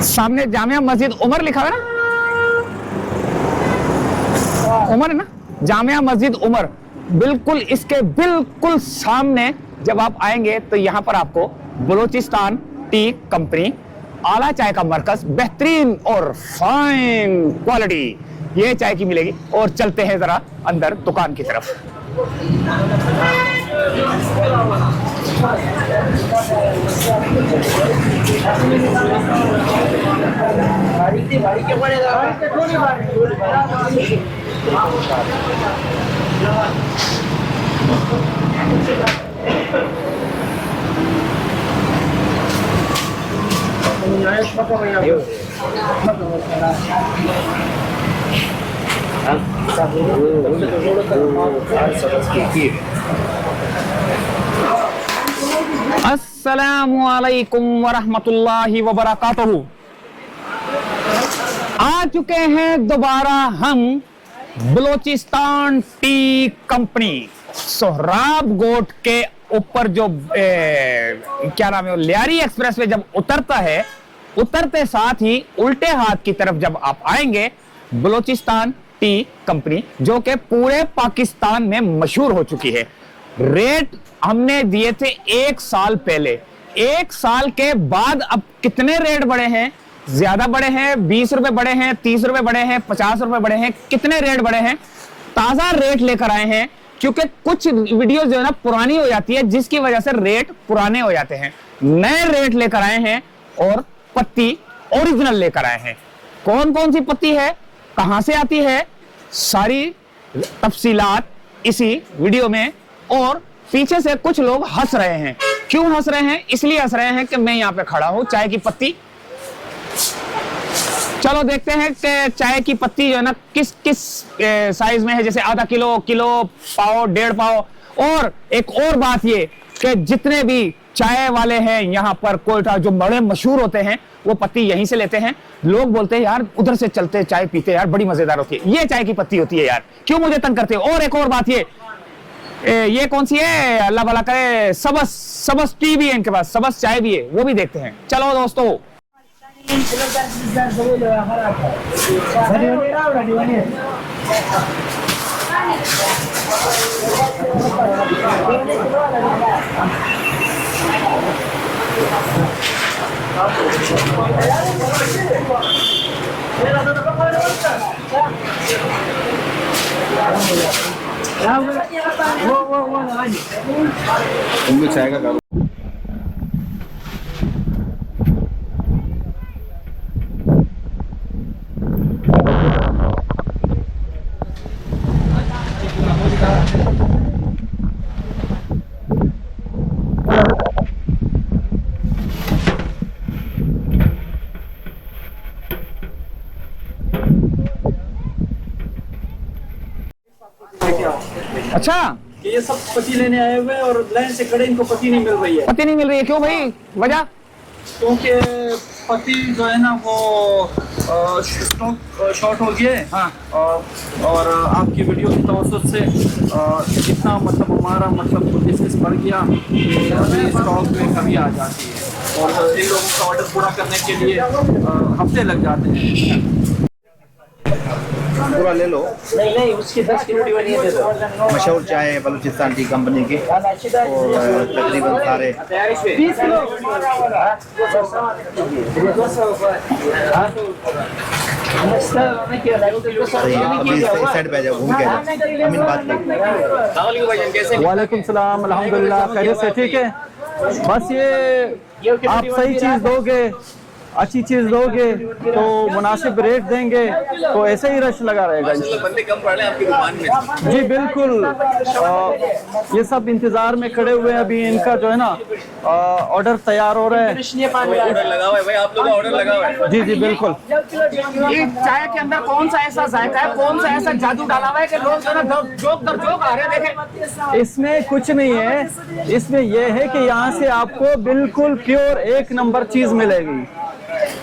सामने जामिया मस्जिद उमर लिखा है ना, उमर है ना, जामिया मस्जिद उमर, बिल्कुल इसके बिल्कुल सामने जब आप आएंगे तो यहां पर आपको बलूचिस्तान टी कंपनी, आला चाय का मरकज, बेहतरीन और फाइन क्वालिटी ये चाय की मिलेगी। और चलते हैं जरा अंदर दुकान की तरफ। अस्सलामुअलैकुम वरहमतुल्लाहि वबरकातुहू। आ चुके हैं दोबारा हम बलूचिस्तान टी कंपनी सोहराब गोट के ऊपर जो क्या नाम है, लियारी एक्सप्रेस वे जब उतरता है, उतरते साथ ही उल्टे हाथ की तरफ जब आप आएंगे, बलूचिस्तान टी कंपनी जो कि पूरे पाकिस्तान में मशहूर हो चुकी है। रेट हमने दिए थे 1 साल पहले, 1 साल के बाद अब कितने रेट बढ़े हैं? ज्यादा बढ़े हैं, 20 रुपए बढ़े हैं, 30 रुपए बढ़े हैं, 50 रुपए बढ़े हैं, कितने रेट बढ़े हैं? ताजा रेट लेकर आए हैं, क्योंकि कुछ वीडियो जो है ना पुरानी हो जाती है, जिसकी वजह से रेट पुराने हो जाते हैं। नए रेट लेकर आए हैं और पत्ती ओरिजिनल लेकर आए हैं। कौन कौन सी पत्ती है, कहां से आती है, सारी तफसीलात इसी वीडियो में। और पीछे से कुछ लोग हंस रहे हैं, क्यों हंस रहे हैं? इसलिए हंस रहे हैं कि मैं यहां पे खड़ा हूं, चाय की पत्ती। चलो देखते हैं कि चाय की पत्ती जो है ना किस किस साइज में है, जैसे आधा किलो, किलो, पाव, 1.5 पाव। और एक और बात ये कि जितने भी चाय वाले हैं यहाँ पर कोयटा, जो बड़े मशहूर होते हैं, वो पत्ती यहीं से लेते हैं। लोग बोलते हैं यार उधर से चलते चाय पीते यार, बड़ी मजेदार होती है। ये चाय की पत्ती होती है यार, क्यों मुझे तंग करते हो? और एक और बात ये कौन सी है, अल्लाह भला करे, सबस टी भी है इनके पास, सबस चाय भी है, वो भी देखते हैं। चलो दोस्तों, उनमें चाय का करो। अच्छा ये सब पति लेने आए हुए हैं और लाइन से खड़े, इनको पति नहीं मिल रही है। पत्ती नहीं मिल रही है, क्यों भाई, वजह? क्योंकि पति जो है ना वो स्टॉक शॉर्ट हो गया है। हाँ। और आपकी वीडियो की तवज्जुह से इतना मतलब हमारा मतलब बिजनेस बढ़ गया कि अभी स्टॉक में कमी आ जाती है और इन लोगों का ऑर्डर पूरा करने के लिए हफ्ते लग जाते हैं। पूरा ले लो। नहीं उसकी 10 किलो डिवाइड नहीं देता। मशहूर चाय है बलूचिस्तान टी कंपनी की, और तकरीबन सारे 20 किलो। अभी इस साइड पे आ जाओ, घूम के आ जाओ। अमीन बात नहीं। वालेकुम सलाम, अल्हम्दुलिल्लाह, खैरियत से? ठीक है, बस ये आप सही चीज़ दोगे, अच्छी चीज दोगे तो मुनासिब रेट देंगे तो ऐसे ही रश लगा रहेगा। बंदे कम पड़ रहे हैं आपकी दुकान में। जी बिल्कुल, ये सब इंतजार में खड़े हुए हैं। अभी इनका जो है ना ऑर्डर तैयार हो रहा है। ऑर्डर लगा हुआ है भाई, आप लोगों का ऑर्डर लगा हुआ है। जी जी बिल्कुल। ये चाय के अंदर कौन सा ऐसा जायका है, कौन सा ऐसा जादू डाला हुआ है कि लोग जो है ना जोक दर जोक आ रहे हैं? देखें, इसमें कुछ नहीं है, इसमें यह है कि यहाँ से आपको बिल्कुल प्योर 1 नंबर चीज मिलेगी।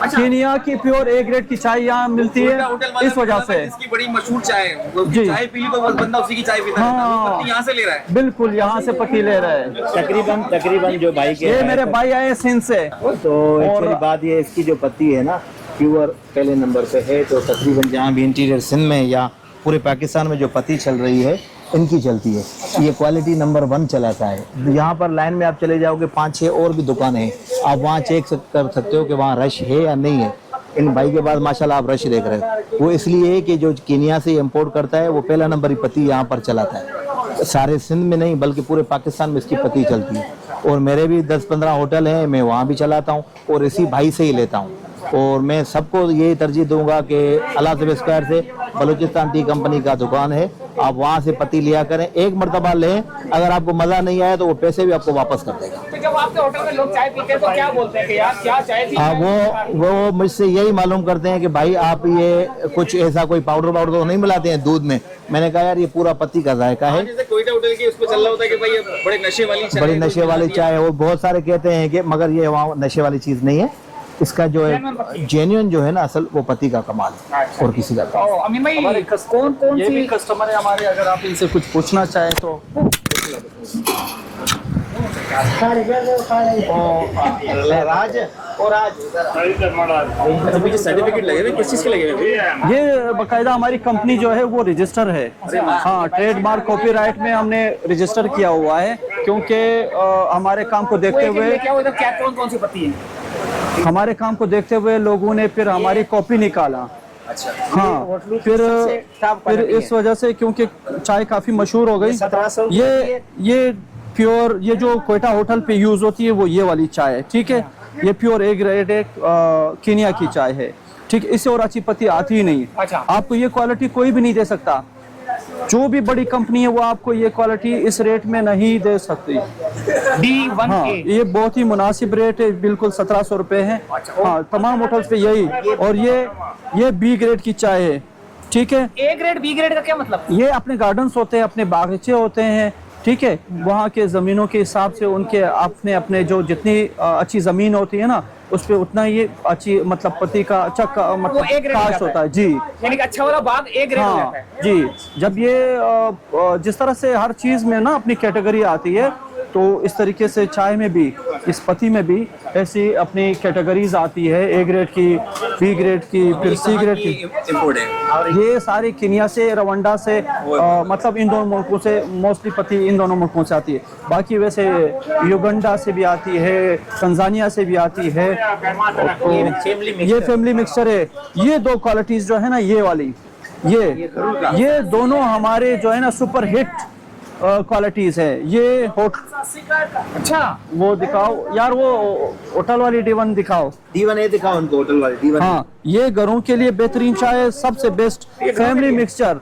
अच्छा। कीनिया की प्योर ए ग्रेड की चाय यहाँ मिलती है, होटल वाला इस वजह से। इसकी बड़ी मशहूर चाय है, वो जी। चाय पी ली तो बस बंदा उसी की चाय पीता है, हाँ। वो पत्ती यहाँ से ले रहा है। बिल्कुल यहाँ से पत्ती ले रहे हैं। तकरीबन जो भाई के ये मेरे भाई आए सिंध से। तो एक्चुअली बात ये इसकी जो पत्ती है ना प्योर पहले नंबर पे है। तो तकरीबन जहाँ भी इंटीरियर सिंध में या पूरे पाकिस्तान में जो पत्ती चल रही है इनकी चलती है। ये क्वालिटी नंबर 1 चलाता है। यहाँ पर लाइन में आप चले जाओगे 5-6 और भी दुकानें हैं, आप वहाँ चेक कर सकते हो कि वहाँ रश है या नहीं है। इन भाई के बाद माशाल्लाह आप रश देख रहे हो, वो इसलिए है कि जो कीनिया से इंपोर्ट करता है वो पहला नंबर ही पत्ती यहाँ पर चलाता है। सारे सिंध में नहीं बल्कि पूरे पाकिस्तान में इसकी पत्ती चलती है। और मेरे भी 10-15 होटल हैं, मैं वहाँ भी चलाता हूँ और इसी भाई से ही लेता हूँ। और मैं सबको यही तरजीह दूंगा कि अलासब स्क्वायर से बलूचिस्तान टी कंपनी का दुकान है, आप वहाँ से पत्ती लिया करें। एक मरतबा लें, अगर आपको मज़ा नहीं आया तो वो पैसे भी आपको वापस कर देगा। तो जब आपके होटल में लोग चाय पीते हैं तो क्या बोलते हैं कि यार क्या चाय थी? वो मुझसे यही मालूम करते हैं कि भाई आप ये कुछ ऐसा कोई पाउडर तो नहीं मिलाते हैं दूध में। मैंने कहा यार ये पूरा पत्ती का जायका है। जैसे कोयटा होटल की उसमें चल रहा होता है कि भाई ये बड़े नशे वाली चाय, बड़ी नशे वाली चाय है, वो बहुत सारे कहते हैं कि मगर ये वहाँ नशे वाली चीज़ नहीं है। इसका जो है जेन्युइन जो है ना असल वो पति का कमाल है और किसी का तो अमीन भाई कौन ये भी सी कस्टमर है हमारे, अगर आप इनसे कुछ पूछना चाहें तो। राज और आज सर्टिफिकेट लगे हुए, किस चीज के लगे हुए? ये बाकायदा हमारी कंपनी जो है वो रजिस्टर है। हाँ, ट्रेडमार्क कॉपीराइट में हमने रजिस्टर किया हुआ है, क्योंकि हमारे काम को देखते हुए क्या उधर क्या कौन सी पत्ती है? हमारे काम को देखते हुए लोगों ने फिर हमारी कॉपी निकाला। अच्छा। हाँ, फिर इस वजह से क्योंकि चाय काफी मशहूर हो गई। ये प्योर, ये जो कोयटा होटल पे यूज होती है वो ये वाली चाय है, ठीक है। ये प्योर ए ग्रेड कीनिया की चाय है, ठीक। इससे और अच्छी पत्ती आती ही नहीं। अच्छा। आपको ये क्वालिटी कोई भी नहीं दे सकता। जो भी बड़ी कंपनी है वो आपको ये क्वालिटी इस रेट में नहीं दे सकती। D1A। हाँ, ये बहुत ही मुनासिब रेट है, बिल्कुल 1700 रुपए है। हाँ, तमाम होटल्स पे यही। और ये बी ग्रेड की चाय है, ठीक है। ए ग्रेड बी ग्रेड का क्या मतलब? ये अपने गार्डन्स होते हैं, अपने बागीचे होते हैं, ठीक है। वहाँ के ज़मीनों के हिसाब से उनके अपने जो जितनी अच्छी ज़मीन होती है ना उस पे उतना ये अच्छी मतलब पत्ती का अच्छा मतलब काश होता है। जी, यानी कि अच्छा वाला बाग ए ग्रेड हो जाता है। जी। जब ये जिस तरह से हर चीज़ में ना अपनी कैटेगरी आती है, तो इस तरीके से चाय में भी, इस पत्ती में भी ऐसी अपनी कैटेगरीज आती है, ए ग्रेड की, बी ग्रेड की, फिर सी ग्रेड की। इंपोर्ट है और ये सारी कीनिया से, रवांडा से, मतलब इन दोनों मुल्कों से मोस्टली पत्ती इन दोनों मुल्कों से आती है। बाकी वैसे युगांडा से भी आती है, तंजानिया से भी आती है। तो ये फैमिली मिक्सचर है। ये दो क्वालिटीज जो है ना, ये वाली, ये दोनों हमारे जो है ना सुपर हिट क्वालिटीज है। ये अच्छा, वो दिखाओ यार, वो होटल वाली D1 दिखाओ। D1A दिखाओ उनको, होटल वाले D1A। हाँ, ये घरों के लिए बेहतरीन चाय है, सबसे बेस्ट फैमिली मिक्सचर।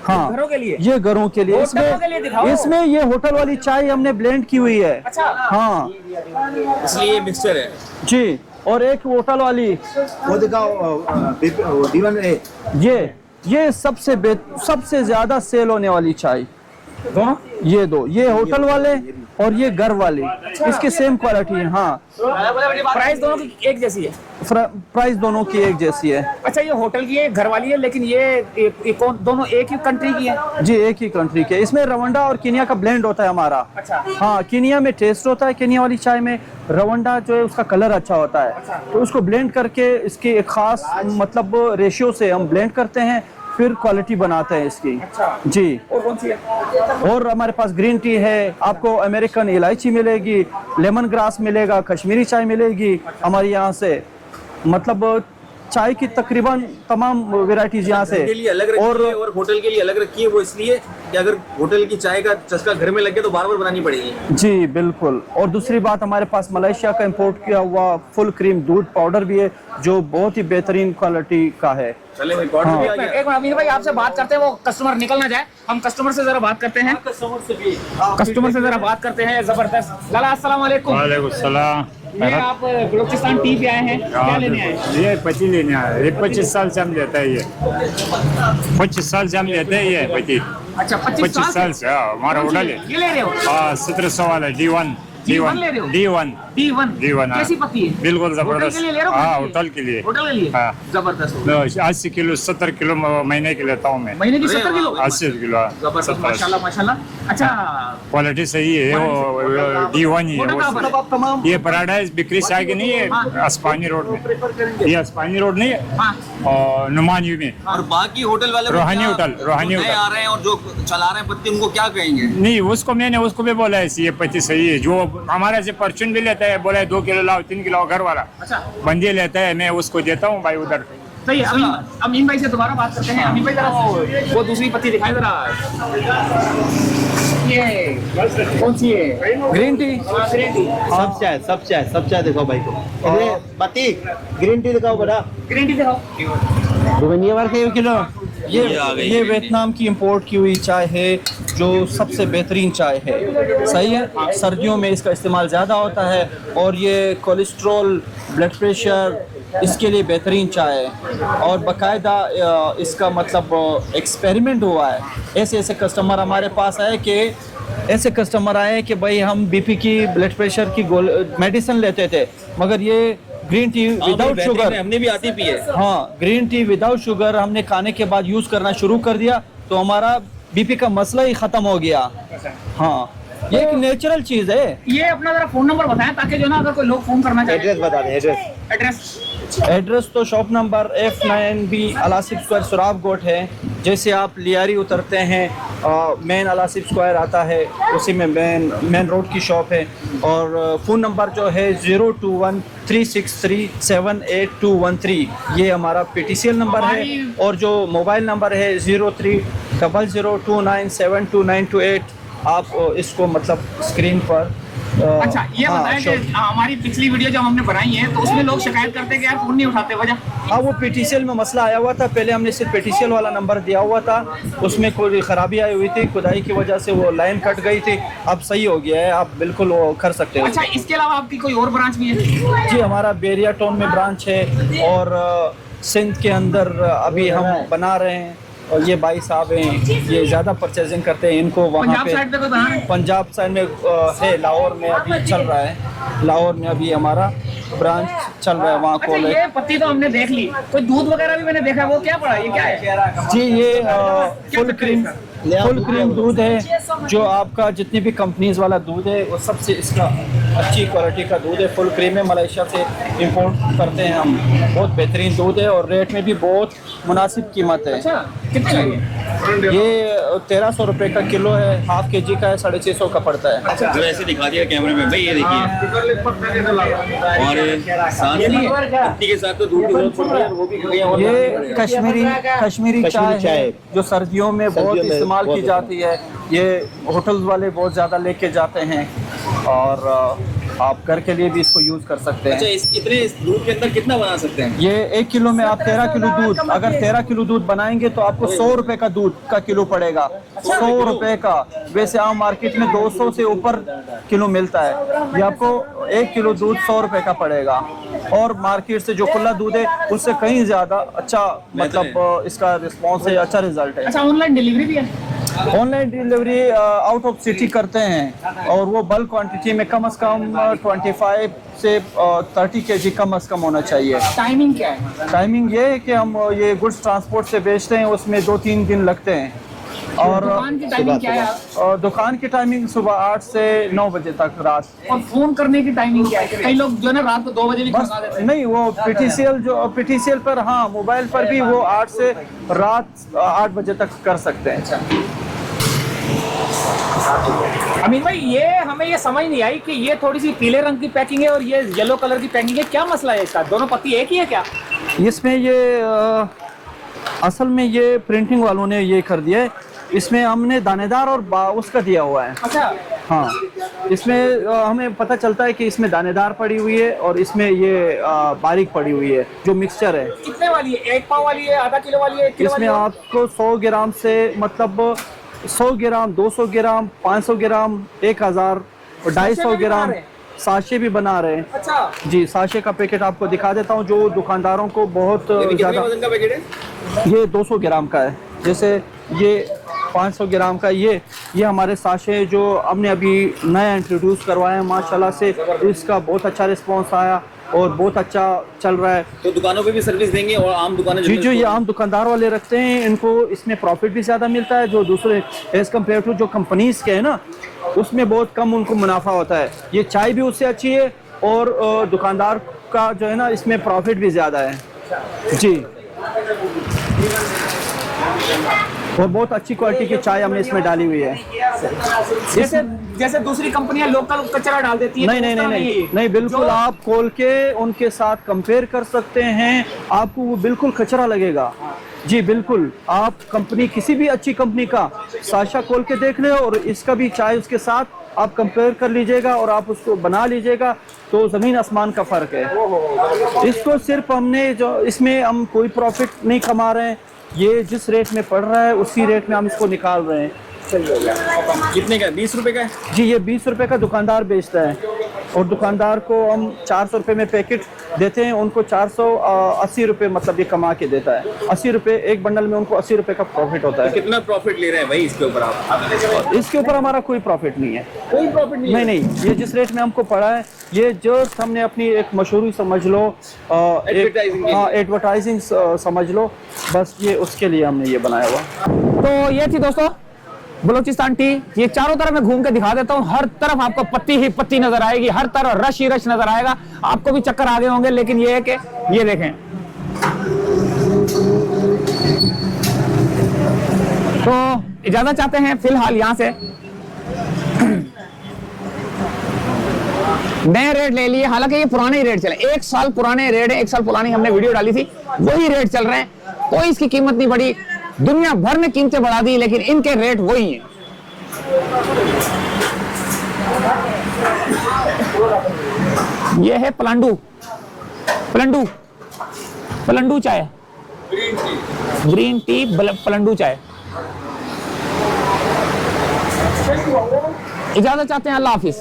हाँ, घरों के लिए? ये घरों के लिए। होटलों के लिए दिखाओ। इसमें ये होटल वाली चाय हमने ब्लेंड की हुई है। अच्छा। हाँ इसलिए ये मिक्सचर है जी। और एक होटल वाली वो दिखाओ D1A। ये सबसे ज्यादा सेल होने वाली चाय दोनों, ये दो, ये होटल वाले और ये घर वाले, इसकी सेम क्वालिटी है। हाँ, प्राइस दोनों की एक जैसी है? प्राइस दोनों की एक जैसी है। अच्छा, ये होटल की है, घर वाली है, लेकिन ये दोनों एक ही कंट्री की है? जी, एक ही कंट्री के। इसमें रवांडा और कीनिया का ब्लेंड होता है हमारा। अच्छा। हाँ, कीनिया में टेस्ट होता है, कीनिया वाली चाय में। रवांडा जो है उसका कलर अच्छा होता है। तो उसको ब्लेंड करके इसकी एक खास मतलब रेशियो से हम ब्लेंड करते हैं, फिर क्वालिटी बनाते हैं इसकी। अच्छा। जी। और कौन सी है? और हमारे पास ग्रीन टी है, आपको अमेरिकन इलायची मिलेगी, लेमन ग्रास मिलेगा, कश्मीरी चाय मिलेगी हमारे यहाँ से। मतलब चाय की तकरीबन तमाम वैरायटीज यहाँ से। के लिए अलग रखी है और होटल के लिए अलग रखी है, वो इसलिए कि अगर होटल की चाय का चस्का घर में लग गया तो बार बार बनानी पड़ेगी। जी बिल्कुल। और दूसरी बात, हमारे पास मलेशिया का इंपोर्ट किया हुआ फुल क्रीम दूध पाउडर भी है, जो बहुत ही बेहतरीन क्वालिटी का है। चले भाई, पाउडर भी आ गया। एक मिनट अमीर भाई, आपसे बात करते हैं, वो कस्टमर निकल ना जाए, हम कस्टमर से जरा बात करते हैं। कस्टमर से जरा बात करते हैं। जबरदस्त। लाला अस्सलाम वालेकुम। वालेकुम सलाम। ये आप बलूचिस्तान टी पे आए हैं, क्या लेने आए हैं? ये पति लेने आए। ये 25 साल से हम लेते हैं। ये 25 साल से हम लेते हैं ये पति। अच्छा, 25 साल से हमारा होटल है। ये ले रहे हो? हाँ, 1700 वाला D1। D1 ले रहे हो? D1 D1 कैसी पत्ती है? बिल्कुल होटल जबरदस्त। के लिए ले रहे हो? हाँ, घर होटल के लिए। होटल के लिए हाँ। जबरदस्त हो गया। 80 किलो 70 किलो महीने के लेता हूँ मैं। महीने की 70 किलो 80 किलो। जबरदस्त 70 माशाल्लाह माशाल्लाह। अच्छा क्वालिटी सही है वो D1 ही है होटल कहाँ पर है? मतलब आप तमाम ये पैराडाइज बिक्री से आगे नहीं है, अस्पानी रोड में। ये अस्पानी रोड नहीं है, हाँ और नुमानी में। और बाकी होटल वाले रोहानी होटल, रोहानी जो नए होटल। आ रहे हैं और जो चला रहे हैं पत्ती उनको क्या कहेंगे? नहीं, उसको भी बोला है ये पत्ती सही है। जो हमारे से परचून भी लेता है, बोला है 2 किलो लाओ 3 किलो घर वाला अच्छा बंदी लेता है, मैं उसको देता हूँ भाई उधर। सही है। अमीन भाई से दोबारा बात करते हैं। अमीन भाई जरा वो दूसरी पत्ती दिखाई जरा। ये कौन सी है? Green tea. Green tea. सब चाय दिखाओ भाई को। अरे पति ग्रीन टी दिखाओ बड़ा। ग्रीन टी दिखाओ। ये बार के किलो। ये वियतनाम की इंपोर्ट की हुई चाय है जो सबसे बेहतरीन चाय है। सही है, सर्दियों में इसका इस्तेमाल ज़्यादा होता है और ये कोलेस्ट्रॉल, ब्लड प्रेशर, इसके लिए बेहतरीन चाय है। और बाकायदा इसका मतलब एक्सपेरिमेंट हुआ है। ऐसे ऐसे कस्टमर हमारे पास आए कि भाई हम बीपी की, ब्लड प्रेशर की मेडिसिन लेते थे, मगर ये ग्रीन टी विदाउट शुगर, हमने भी आती पी है। हाँ ग्रीन टी विदाउट शुगर हमने खाने के बाद यूज़ करना शुरू कर दिया तो हमारा बीपी का मसला ही ख़त्म हो गया। हाँ, ये एक नेचुरल चीज़ है। ये अपना जरा फोन नंबर बताएं ताकि जो ना अगर कोई लोग फोन करना चाहे। एड्रेस बता दें, एड्रेस एड्रेस तो shop number F9B Al-Asif square सुराब गोट है। जैसे आप लियारी उतरते हैं मेन अलासिफ स्क्वायर आता है, उसी में मेन रोड की शॉप है। और फ़ोन नंबर जो है 021-363-78213, ये हमारा PTCL नंबर है। और जो मोबाइल नंबर है 030029722928, आप इसको मतलब स्क्रीन पर अच्छा ये बताएं कि हमारी पिछली वीडियो जब हमने बनाई है तो उसमें लोग शिकायत करते हैं कि यार फोन नहीं उठाते, वजह? हाँ, वो PTCL में मसला आया हुआ था। पहले हमने सिर्फ PTCL वाला नंबर दिया हुआ था, उसमें कोई ख़राबी आई हुई थी, खुदाई की वजह से वो लाइन कट गई थी। अब सही हो गया है, आप बिल्कुल वो कर सकते हो। अच्छा, इसके अलावा आपकी कोई और ब्रांच भी है? जी, हमारा बेरिया टाउन में ब्रांच है और सिंध के अंदर अभी हम बना रहे हैं। और ये भाई साहब हैं, ये ज़्यादा परचेजिंग करते हैं, इनको वहाँ पंजाब पे साइड पे कोई बना है? पंजाब साइड में है, लाहौर में अभी चल रहा है। लाहौर में अभी हमारा ब्रांच चल रहा है वहाँ अच्छा, को। ये पत्ती तो हमने देख ली, कोई दूध वगैरह भी मैंने देखा, वो क्या पड़ा? ये क्या है? जी, ये फुल क्रीम दूध है। जो आपका जितनी भी कंपनीज वाला दूध है वो सबसे इसका अच्छी क्वालिटी का दूध है। फुल क्रीम है, मलेशिया से इंपोर्ट करते हैं हम। बहुत बेहतरीन दूध है और रेट में भी बहुत मुनासिब कीमत है। अच्छा, कितने का ये 1300 रुपये का किलो है, हाफ के जी का है, 650 का पड़ता है। जो ऐसे दिखा दिया कैमरे में भाई, ये देखिए। और साथ ही पत्ती के साथ तो दूध की जरूरत पड़ रही है, वो भी ये कश्मीरी चाय है जो सर्दियों में बहुत इस्तेमाल की जाती है। ये होटल्स वाले बहुत ज़्यादा लेके जाते हैं और आप घर के लिए भी इसको यूज़ कर सकते अच्छा, हैं। इतने दूध के अंदर कितना बना सकते हैं? ये 1 किलो में आप 13 किलो दूध, अगर 13 किलो दूध बनाएंगे तो आपको 100 रुपये का दूध का किलो पड़ेगा। 100 रुपये का। वैसे आम मार्केट में 200 से ऊपर किलो मिलता है, ये आपको 1 किलो दूध 100 रुपये का पड़ेगा। और मार्केट से जो खुला दूध है उससे कहीं ज़्यादा अच्छा मतलब इसका रिस्पॉन्स है, अच्छा रिजल्ट है। अच्छा, ऑनलाइन डिलीवरी भी है? Online delivery out of city करते हैं और वो बल्क क्वांटिटी में कम से कम 25 से 30 kg कम से कम होना चाहिए। टाइमिंग क्या है? टाइमिंग ये है कि हम ये गुड्स ट्रांसपोर्ट से बेचते हैं, उसमें 2-3 दिन लगते हैं। और दुकान की टाइमिंग क्या है? दुकान की टाइमिंग सुबह 8 से 9 बजे तक रात। और फोन करने की टाइमिंग क्या है? कई लोग जो है ना रात को 2 बजे भी बस खा देते हैं। नहीं, वो PTCL पर, हाँ मोबाइल पर भी वो 8 से रात 8 बजे तक कर सकते हैं। अमीन भाई, ये हमें ये समझ नहीं आई कि ये थोड़ी सी पीले रंग की पैकिंग है और ये येलो कलर की पैकिंग है, क्या मसला है इसका? दोनों पत्ती एक ही है क्या? इसमें ये असल में ये प्रिंटिंग वालों ने ये कर दिया है, इसमें हमने दानेदार और उसका दिया हुआ है। अच्छा, हाँ, इसमें हमें पता चलता है कि इसमें दानेदार पड़ी हुई है और इसमें ये बारीक पड़ी हुई है जो मिक्सचर है। कितने वाली है? 1 पाव वाली है, आधा किलो वाली है, 1 किलो वाली इसमें है? आपको 100 ग्राम से मतलब 100 ग्राम, 200 ग्राम, 500 ग्राम, 1000 और 250 ग्राम साशे भी बना रहे हैं। अच्छा जी, साशे का पैकेट आपको दिखा देता हूँ जो दुकानदारों को बहुत कितने ज़्यादा। वजन का पैकेट है? ये 200 ग्राम का है। जैसे ये 500 ग्राम का ये हमारे साशे जो हमने अभी नया इंट्रोड्यूस करवाया है, माशाल्लाह से इसका बहुत अच्छा रिस्पांस आया और बहुत अच्छा चल रहा है। तो दुकानों पे भी सर्विस देंगे और आम दुकानें जी जो ये आम दुकानदार वाले रखते हैं इनको इसमें प्रॉफिट भी ज़्यादा मिलता है, जो दूसरे एज़ कम्पेयर टू जो कंपनीज के हैं ना उसमें बहुत कम उनको मुनाफा होता है। ये चाय भी उससे अच्छी है और दुकानदार का जो है ना इसमें प्रॉफिट भी ज़्यादा है जी। और बहुत अच्छी क्वालिटी की चाय हमने इसमें डाली हुई है। जैसे जैसे दूसरी कंपनियां लोकल कचरा डाल देती है, नहीं नहीं नहीं नहीं नहीं बिल्कुल आप खोल के उनके साथ कंपेयर कर सकते हैं, आपको वो बिल्कुल कचरा लगेगा जी। बिल्कुल आप कंपनी किसी भी अच्छी कंपनी का साशा खोल के देख ले और इसका भी चाय उसके साथ आप कंपेयर कर लीजिएगा और आप उसको बना लीजिएगा तो ज़मीन आसमान का फ़र्क है। इसको सिर्फ हमने जो इसमें हम कोई प्रॉफिट नहीं कमा रहे हैं, ये जिस रेट में पड़ रहा है उसी रेट में हम इसको निकाल रहे हैं। कितने का? 20 रुपए का है जी। ये 20 रुपए का दुकानदार बेचता है और दुकानदार को हम 400 रुपये में पैकेट देते हैं, उनको 480 रुपये मतलब ये कमा के देता है। 80 रुपये एक बंडल में उनको 80 रुपये का प्रॉफिट होता है। कितना प्रॉफिट ले रहे हैं भाई इसके ऊपर आप? इसके ऊपर हमारा कोई प्रॉफिट नहीं है, कोई प्रॉफिट नहीं? नहीं, ये जिस रेट में हमको पड़ा है ये जस्ट हमने अपनी एक मशहूरी समझ लो, एडवर्टाइजिंग समझ लो, बस ये उसके लिए हमने ये बनाया हुआ। तो ये थी दोस्तों बलूचिस्तान टी। ये चारों तरफ मैं घूम के दिखा देता हूँ, हर तरफ आपको पत्ती ही पत्ती नजर आएगी, हर तरफ रश ही रश नजर आएगा। आपको भी चक्कर आ गए होंगे, लेकिन ये है कि ये देखें तो इजाजत चाहते हैं फिलहाल यहाँ से। नए रेट ले लिए, हालांकि ये पुराने ही रेट चले, 1 साल पुराने रेट है, 1 साल पुरानी हमने वीडियो डाली थी, वही रेट चल रहे हैं, कोई इसकी कीमत नहीं बढ़ी। दुनिया भर ने कीमतें बढ़ा दी लेकिन इनके रेट वही हैं। ये है पलांडू, पलांडू पलांडू चाय, ग्रीन टी पलांडू चाय। इजाजत चाहते हैं, अल्लाह हाफिज।